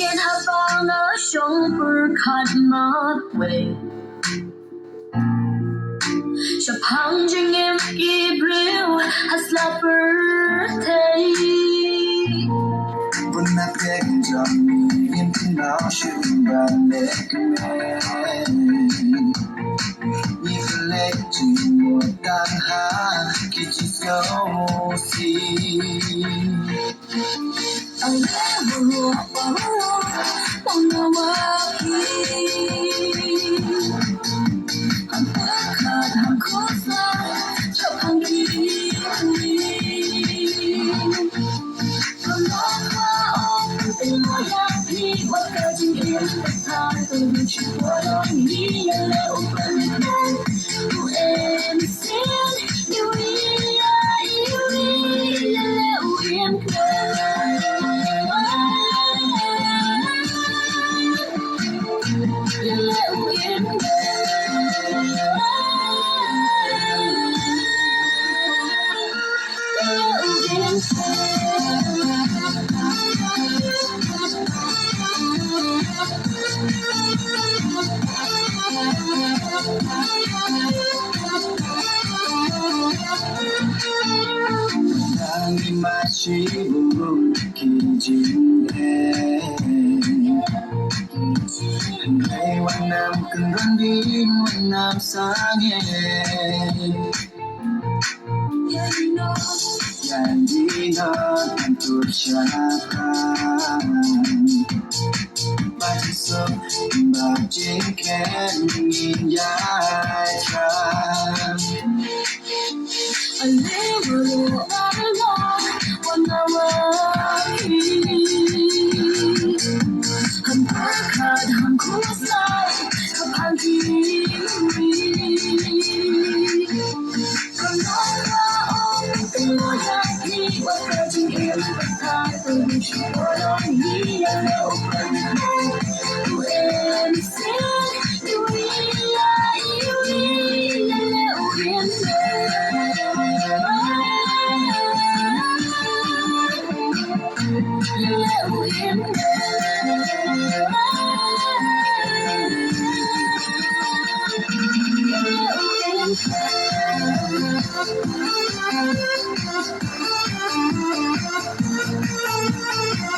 yên hạ bao ngỡ trong bờ khát mát về chập hang Jingim Ibril has Lawbyrtun When I take on me into now shooting by neck If I let you more than half, get you so see. I never wanna walk I'm khát hàng khó xa chập hàng đi còn nó qua ôm tình môi nhạt đi qua cả chính yên tha từ những chuyện qua đó nghĩ nhận lẽ ôm phần thân của em xin yêu lẽ yên Machibu Jingim Ngàyวันน้ำขึ้นรันดินวันน้ำสางเยันดีนอนตัวชาพานบาจิโซบาจิแค่ยินยายทราน I never